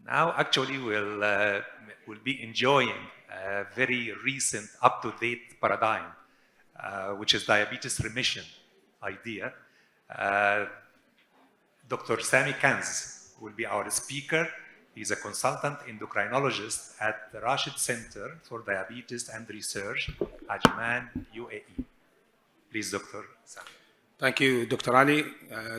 Now, actually, we'll be enjoying a very recent, up-to-date paradigm, which is diabetes remission idea. Dr. Sami Kenz will be our speaker. He's a consultant endocrinologist at the Rashid Center for Diabetes and Research, Ajman, UAE. Please, Dr. Sami. Thank you, Dr. Ali.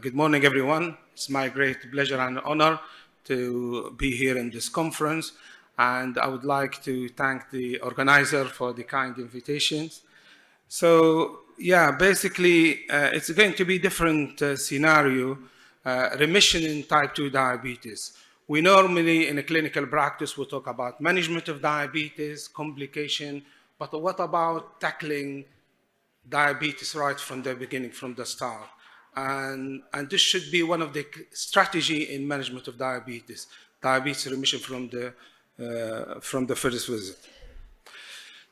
Good morning, everyone. It's my great pleasure and honor to be here in this conference. And I would like to thank the organizer for the kind invitations. So, yeah, basically, it's going to be different scenario, remission in type 2 diabetes. We normally, in a clinical practice, we talk about management of diabetes, complication, but what about tackling diabetes right from the beginning, from the start? And this should be one of the strategy in management of diabetes remission from the first visit.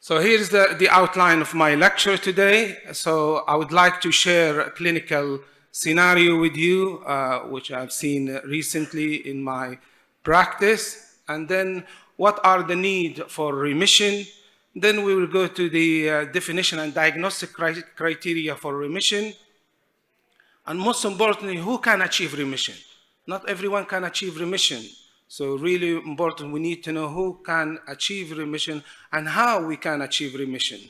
So here's the outline of my lecture today. So I would like to share a clinical scenario with you, which I've seen recently in my practice, and then what are the need for remission. Then we will go to the definition and diagnostic criteria for remission. And most importantly, who can achieve remission? Not everyone can achieve remission. So really important, we need to know who can achieve remission and how we can achieve remission.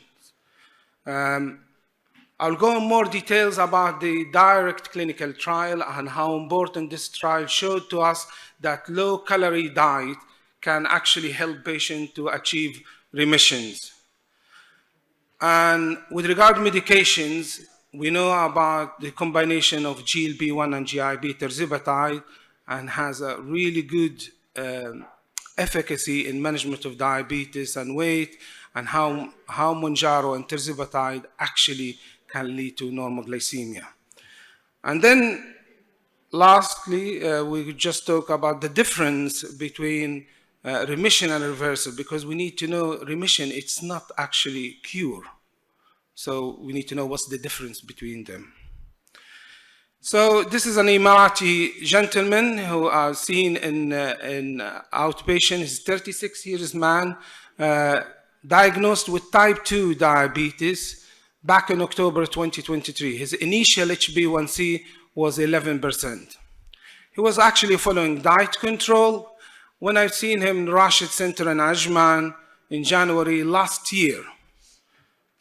I'll go in more details about the direct clinical trial and how important this trial showed to us that low-calorie diet can actually help patients to achieve remissions. And with regard to medications, we know about the combination of GLP-1 and GIP tirzepatide and has a really good efficacy in management of diabetes and weight, and how Mounjaro and tirzepatide actually can lead to normal glycemia. And then lastly, we just talk about the difference between remission and reversal, because we need to know remission, it's not actually cure. So we need to know what's the difference between them. So this is an Emirati gentleman who I've seen in outpatient. He's 36 years man, diagnosed with type 2 diabetes back in October 2023. His initial HbA1c was 11%. He was actually following diet control. When I've seen him in Rashid Center in Ajman in January last year,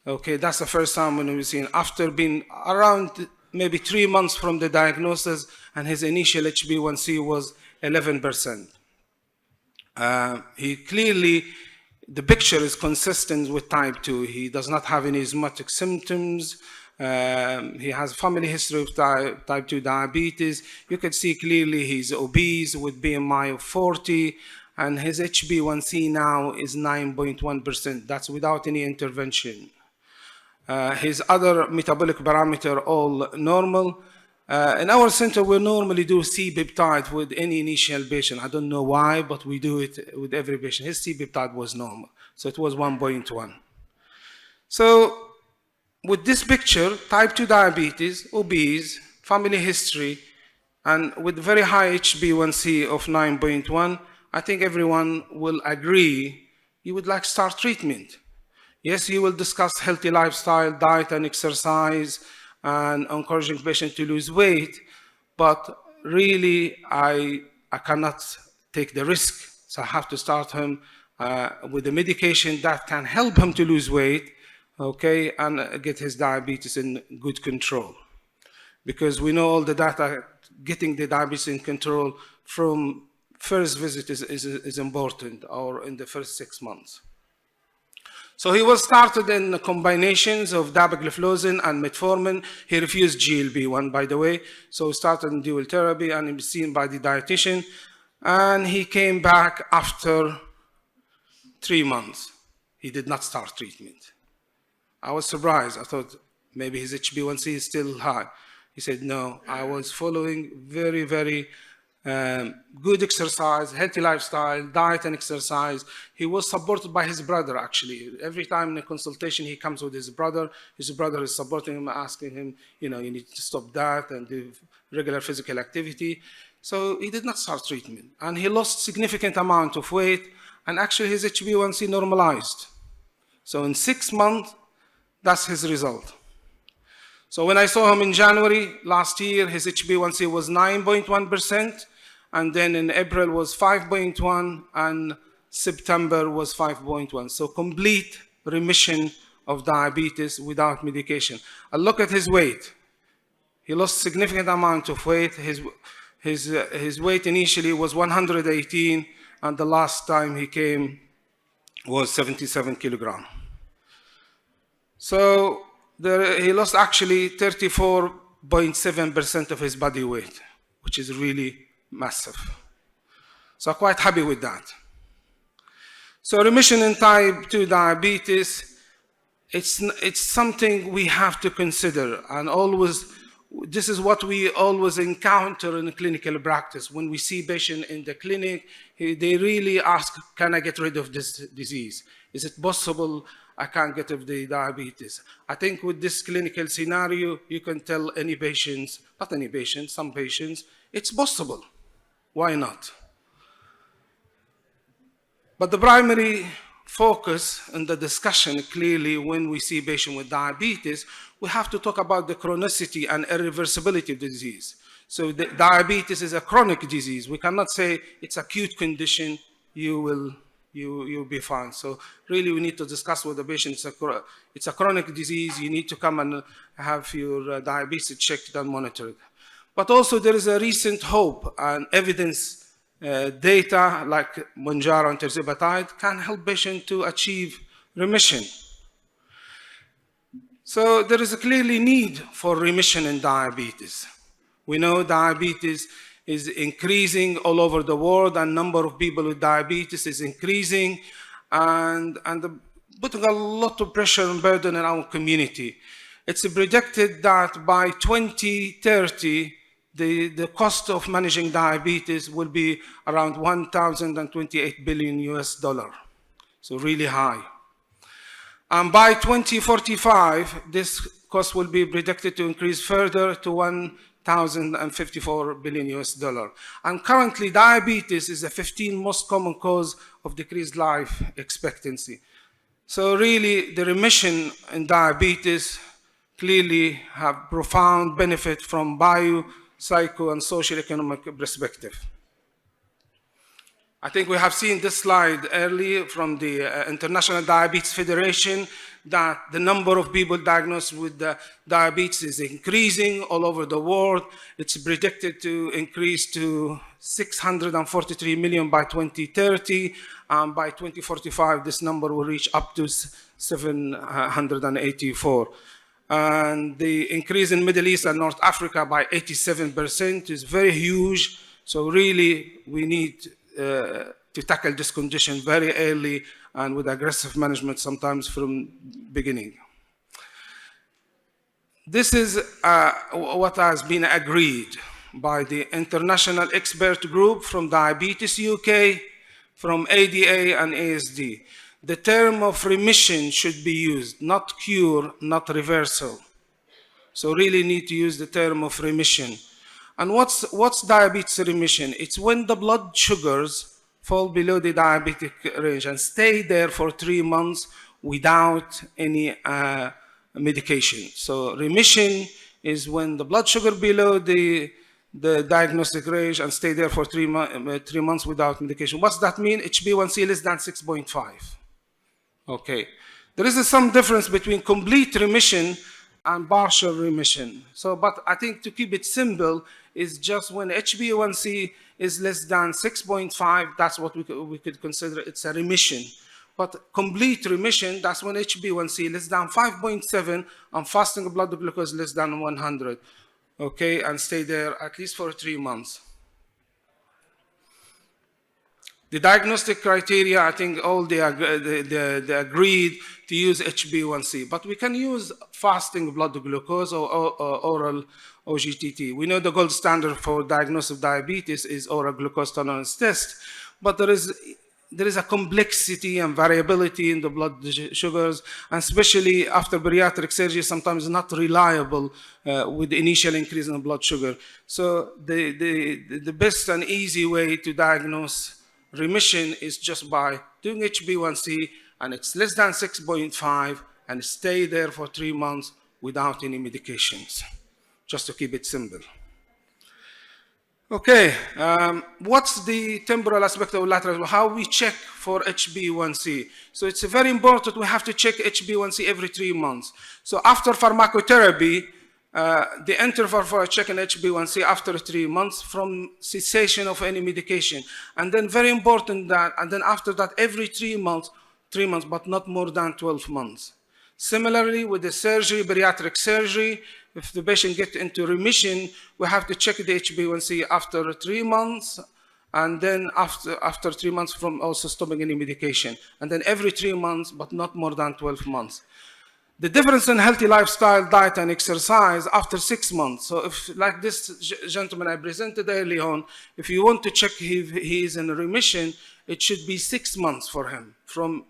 okay, that's the first time when we've seen, after being around maybe 3 months from the diagnosis, and his initial HbA1c was 11%. He clearly, the picture is consistent with type 2. He does not have any asthmatic symptoms. He has family history of type 2 diabetes. You can see clearly he's obese with BMI of 40, and his HbA1c now is 9.1%. That's without any intervention. His other metabolic parameter all normal. In our center, we normally do C-peptide with any initial patient. I don't know why, but we do it with every patient. His C-peptide was normal, so it was 1.1. So with this picture, type 2 diabetes, obese, family history, and with very high HbA1c of 9.1, I think everyone will agree you would like to start treatment. Yes, you will discuss healthy lifestyle, diet and exercise, and encouraging patients to lose weight, but really I cannot take the risk. So I have to start him with a medication that can help him to lose weight, okay, and get his diabetes in good control. Because we know all the data, getting the diabetes in control from first visit is important, or in the first 6 months. So he was started in combinations of dapagliflozin and metformin. He refused GLP-1, by the way. So he started in dual therapy, and he was seen by the dietitian. And he came back after 3 months. He did not start treatment. I was surprised. I thought maybe his HbA1c is still high. He said, no, I was following very, very good exercise, healthy lifestyle, diet and exercise. He was supported by his brother, actually. Every time in a consultation, he comes with his brother. His brother is supporting him, asking him, you know, you need to stop that and do regular physical activity. So he did not start treatment. And he lost significant amount of weight, and actually his HbA1c normalized. So in 6 months, that's his result. So when I saw him in January last year, his HbA1c was 9.1%, and then in April was 5.1, and September was 5.1. So complete remission of diabetes without medication. And look at his weight. He lost significant amount of weight. His weight initially was 118, and the last time he came was 77 kilograms. So he lost actually 34.7% of his body weight, which is really massive. So I'm quite happy with that. So remission in type 2 diabetes, it's something we have to consider, and always, this is what we always encounter in clinical practice. When we see patients in the clinic, they really ask, can I get rid of this disease? Is it possible I can't get rid of the diabetes? I think with this clinical scenario, you can tell any patients, not any patients, some patients, it's possible. Why not? But the primary focus in the discussion, clearly, when we see patients with diabetes, we have to talk about the chronicity and irreversibility of the disease. So diabetes is a chronic disease. We cannot say it's acute condition, you'll be fine. So really we need to discuss with the patient, it's a chronic disease, you need to come and have your diabetes checked and monitored. But also there is a recent hope and evidence data like Mounjaro and tirzepatide can help patients to achieve remission. So there is a clearly need for remission in diabetes. We know diabetes is increasing all over the world, and number of people with diabetes is increasing, and putting a lot of pressure and burden on our community. It's predicted that by 2030, the cost of managing diabetes will be around $1,028 billion US. So really high. And by 2045, this cost will be predicted to increase further to $1,054 billion US. And currently, diabetes is the 15th most common cause of decreased life expectancy. So really, the remission in diabetes clearly have profound benefit from bio, psycho, and socioeconomic perspective. I think we have seen this slide earlier from the International Diabetes Federation that the number of people diagnosed with diabetes is increasing all over the world. It's predicted to increase to 643 million by 2030, and by 2045 this number will reach up to 784. And the increase in Middle East and North Africa by 87% is very huge. So really we need to tackle this condition very early and with aggressive management sometimes from beginning. This is what has been agreed by the international expert group from Diabetes UK, from ADA and ASD. The term of remission should be used, not cure, not reversal. So really need to use the term of remission. And what's diabetes remission? It's when the blood sugars fall below the diabetic range and stay there for 3 months without any medication. So remission is when the blood sugar below the diagnostic range and stay there for 3 months without medication. What's that mean? HbA1c less than 6.5. Okay. There is some difference between complete remission and partial remission. So, but I think to keep it simple is just when HbA1c is less than 6.5, that's what we could consider it's a remission. But complete remission, that's when HbA1c less than 5.7 and fasting blood glucose less than 100. Okay, and stay there at least for 3 months. The diagnostic criteria, I think all they agreed to use HbA1c, but we can use fasting blood glucose or oral OGTT. We know the gold standard for diagnosis of diabetes is oral glucose tolerance test, but there is there is a complexity and variability in the blood sugars, and especially after bariatric surgery, sometimes not reliable with the initial increase in the blood sugar. So the best and easy way to diagnose remission is just by doing HbA1c, and it's less than 6.5, and stay there for 3 months without any medications, just to keep it simple. Okay, what's the temporal aspect of lateral? How we check for HbA1c? So it's very important, we have to check HbA1c every 3 months. So after pharmacotherapy, the interval for checking HbA1c after 3 months from cessation of any medication. And then very important that, and then after that, every 3 months, but not more than 12 months. Similarly, with the surgery, bariatric surgery, if the patient gets into remission, we have to check the HbA1c after 3 months, and then after 3 months from also stopping any medication. And then every 3 months, but not more than 12 months. The difference in healthy lifestyle, diet, and exercise after 6 months. So if, like this gentleman I presented early on, if you want to check if he is in remission, it should be 6 months for him from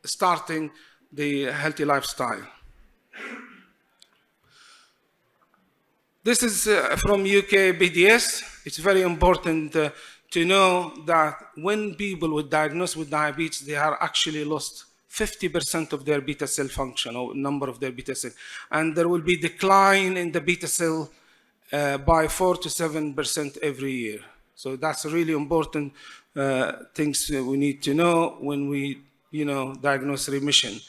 starting the healthy lifestyle. This is from UK BDS. It's very important to know that when people with diagnosed with diabetes, they are actually lost 50% of their beta cell function, or number of their beta cell. And there will be decline in the beta cell by 4 to 7% every year. So that's really important things we need to know when we diagnose remission.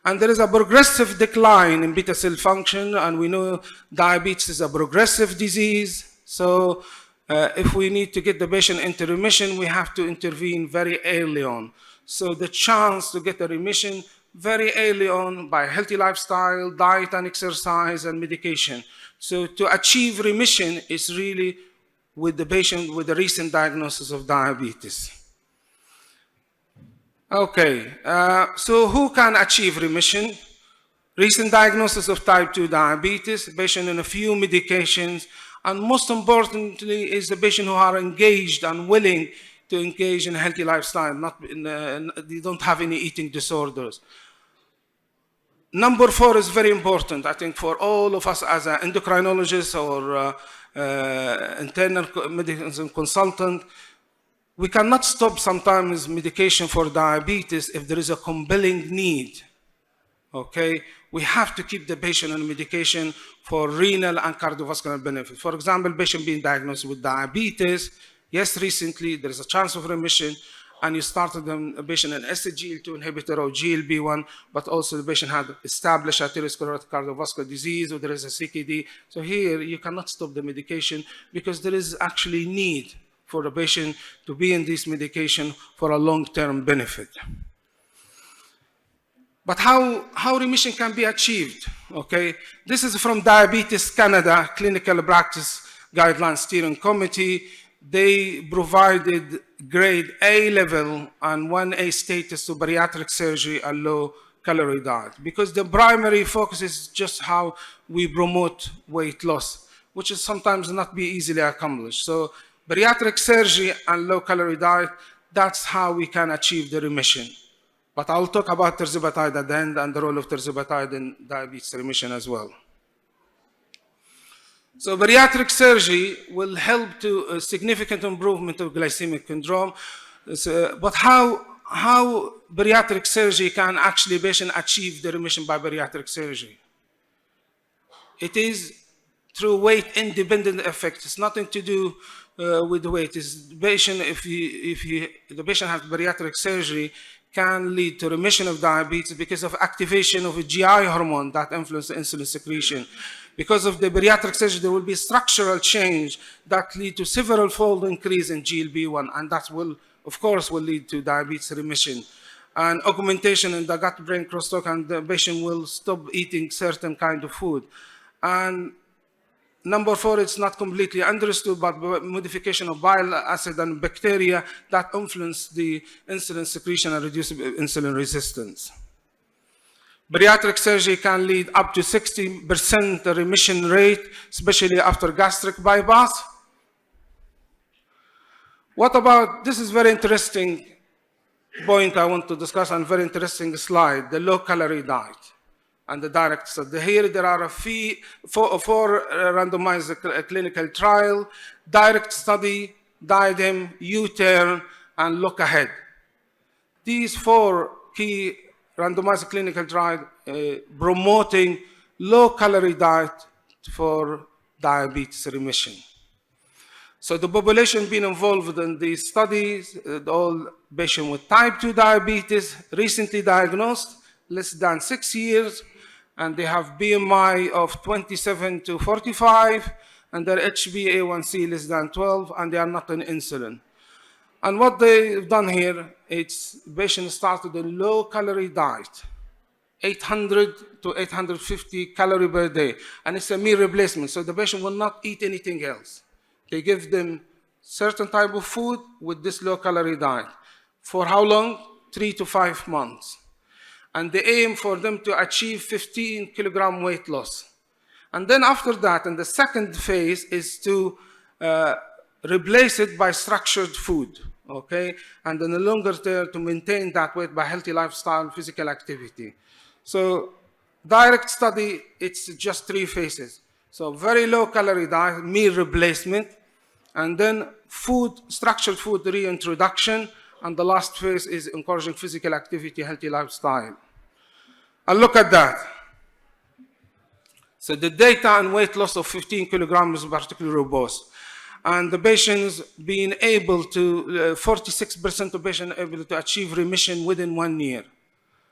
And there is a progressive decline in beta cell function, and we know diabetes is a progressive disease. So if we need to get the patient into remission, we have to intervene very early on. So the chance to get a remission very early on by healthy lifestyle, diet and exercise, and medication. So to achieve remission is really with the patient with a recent diagnosis of diabetes. Okay, so who can achieve remission? Recent diagnosis of type 2 diabetes, patient on a few medications, and most importantly is the patient who are engaged and willing to engage in a healthy lifestyle, they don't have any eating disorders. Number 4 is very important, I think, for all of us as an endocrinologist or internal medicine consultant. We cannot stop sometimes medication for diabetes if there is a compelling need, okay? We have to keep the patient on medication for renal and cardiovascular benefit. For example, patient being diagnosed with diabetes, yes, recently there is a chance of remission, and you started the patient an SGLT2 inhibitor or GLP-1, but also the patient had established atherosclerotic cardiovascular disease, or there is a CKD. So here, you cannot stop the medication because there is actually need for the patient to be in this medication for a long-term benefit. But how remission can be achieved, okay? This is from Diabetes Canada Clinical Practice Guidelines Steering Committee. They provided grade A level and 1A status to bariatric surgery and low-calorie diet, because the primary focus is just how we promote weight loss, which is sometimes not be easily accomplished. So bariatric surgery and low-calorie diet, that's how we can achieve the remission. But I'll talk about tirzepatide at the end and the role of tirzepatide in diabetes remission as well. So bariatric surgery will help to a significant improvement of glycemic control. But how bariatric surgery can actually patient achieve the remission by bariatric surgery? It is through weight-independent effect. It's nothing to do with the weight. It's the patient, if the patient has bariatric surgery, can lead to remission of diabetes because of activation of a GI hormone that influences insulin secretion. Because of the bariatric surgery, there will be structural change that lead to several-fold increase in GLP-1, and that will, of course, will lead to diabetes remission. And augmentation in the gut-brain crosstalk, and the patient will stop eating certain kind of food. And number 4, it's not completely understood, but modification of bile acid and bacteria that influence the insulin secretion and reduce insulin resistance. Bariatric surgery can lead up to 60% remission rate, especially after gastric bypass. What about, this is very interesting, point I want to discuss, and very interesting slide, the low-calorie diet and the direct study. Here there are four randomized clinical trial, direct study, diadem, U-turn, and look ahead. These four key randomized clinical trials promoting low-calorie diet for diabetes remission. So the population being involved in these studies, all patients with type 2 diabetes, recently diagnosed, less than 6 years, and they have BMI of 27 to 45, and their HbA1c less than 12, and they are not on insulin. And what they've done here, it's patients started a low-calorie diet, 800 to 850 calories per day, and it's a meal replacement, so the patient will not eat anything else. They give them certain type of food with this low-calorie diet. For how long? 3 to 5 months. And they aim for them to achieve 15 kilogram weight loss. And then after that, and the second phase is to replace it by structured food, okay? And in the longer term, to maintain that weight by healthy lifestyle, physical activity. So direct study, it's just 3 phases. So very low calorie diet, meal replacement, and then food, structured food reintroduction, and the last phase is encouraging physical activity, healthy lifestyle. And look at that. So the data on weight loss of 15 kilograms is particularly robust. And the patients being able to, 46% of patients able to achieve remission within 1 year,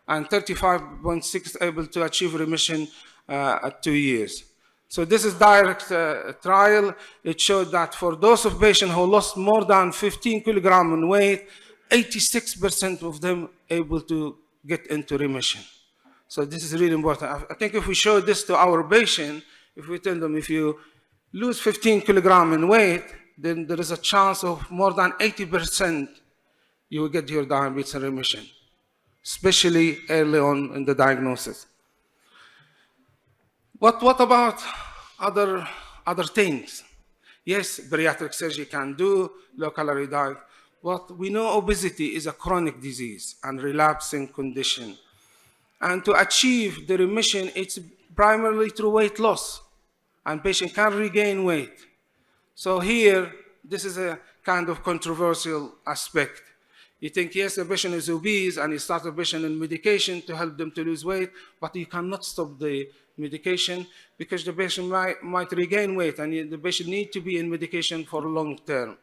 and 35.6% able to achieve remission at 2 years. So this is direct trial. It showed that for those of patients who lost more than 15 kilograms in weight, 86% of them able to get into remission. So this is really important. I think if we show this to our patient, if we tell them if you lose 15 kilograms in weight, then there is a chance of more than 80% you will get your diabetes in remission, especially early on in the diagnosis. What about other things? Yes, bariatric surgery can do, low-calorie diet, but we know obesity is a chronic disease and relapsing condition. And to achieve the remission, it's primarily through weight loss, and patient can regain weight. So here, this is a kind of controversial aspect. You think, yes, the patient is obese, and you start the patient on medication to help them to lose weight, but you cannot stop the medication because the patient might regain weight, and the patient needs to be in medication for long term.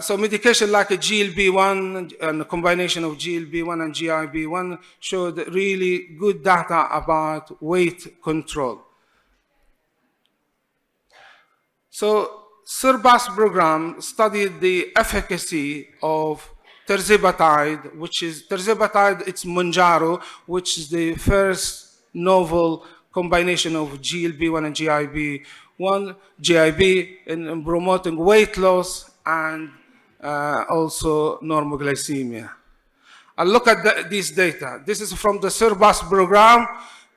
So medication like a GLP-1 and a combination of GLP-1 and GIP-1 showed really good data about weight control. So SURPASS program studied the efficacy of tirzepatide, which is tirzepatide, it's Mounjaro, which is the first novel combination of GLP-1 and GIP in promoting weight loss and also normoglycemia. And look at these data. This is from the SURPASS program.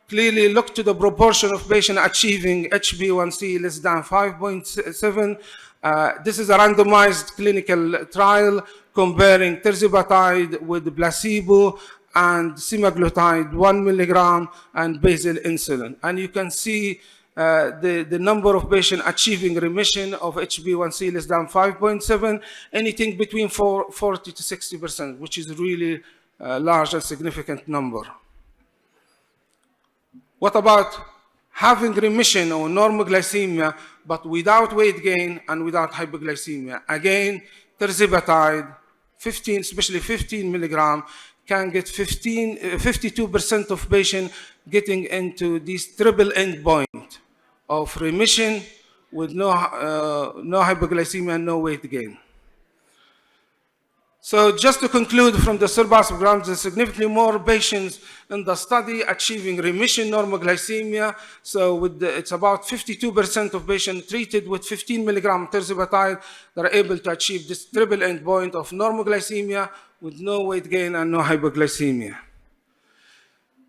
Clearly look to the proportion of patients achieving HbA1c less than 5.7. This is a randomized clinical trial comparing tirzepatide with placebo and semaglutide 1 milligram and basal insulin. And you can see the number of patients achieving remission of HbA1c less than 5.7, anything between 40 to 60%, which is really a large and significant number. What about having remission or normoglycemia, but without weight gain and without hypoglycemia? Again, tirzepatide, especially 15 milligram, can get 52% of patients getting into this triple endpoint of remission with no hypoglycemia and no weight gain. So just to conclude from the SURPASS program, there's significantly more patients in the study achieving remission normoglycemia. So it's about 52% of patients treated with 15 milligram tirzepatide that are able to achieve this triple endpoint of normoglycemia with no weight gain and no hypoglycemia.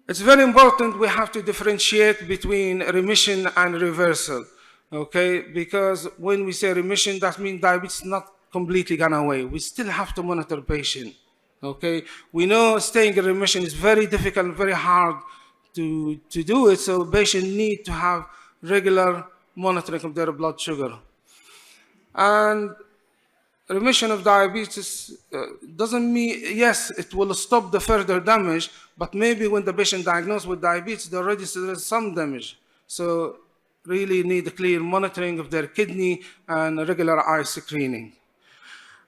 It's very important we have to differentiate between remission and reversal, okay? Because when we say remission, that means diabetes is not completely gone away. We still have to monitor patient Okay, we know staying in remission is very difficult, very hard to do it, so patients need to have regular monitoring of their blood sugar. And remission of diabetes doesn't mean, yes, it will stop the further damage, but maybe when the patient diagnosed with diabetes, there already is some damage. So really need clear monitoring of their kidney and regular eye screening.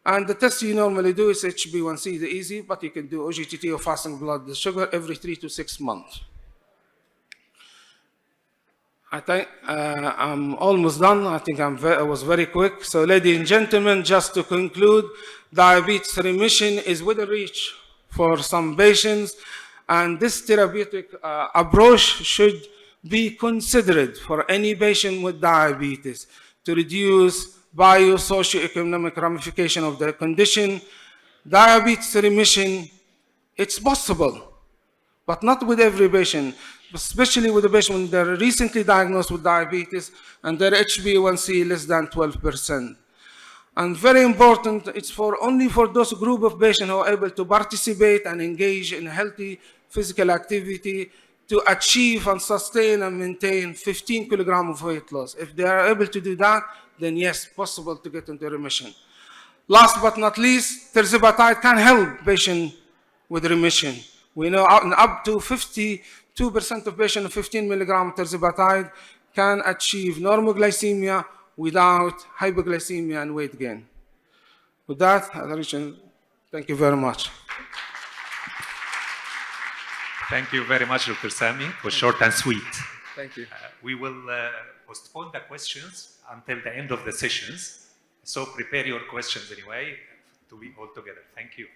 And the test you normally do is HbA1c, the easy, but you can do OGTT or fasting blood sugar every 3 to 6 months. I think I'm almost done. I think I was very quick. So ladies and gentlemen, just to conclude, diabetes remission is within reach for some patients, and this therapeutic approach should be considered for any patient with diabetes to reduce bio-socioeconomic ramification of the condition. Diabetes remission, it's possible, but not with every patient, especially with the patient when they're recently diagnosed with diabetes and their HbA1c less than 12%. And very important, it's only for those group of patients who are able to participate and engage in healthy physical activity to achieve and sustain and maintain 15 kilograms of weight loss. If they are able to do that, then yes, possible to get into remission. Last but not least, tirzepatide can help patients with remission. We know up to 52% of patients on 15 milligram tirzepatide can achieve normoglycemia without hypoglycemia and weight gain. With that, thank you very much. Thank you very much, Dr. Sami. It was short and sweet. Thank you. We will postpone the questions until the end of the sessions. So prepare your questions anyway to be all together. Thank you.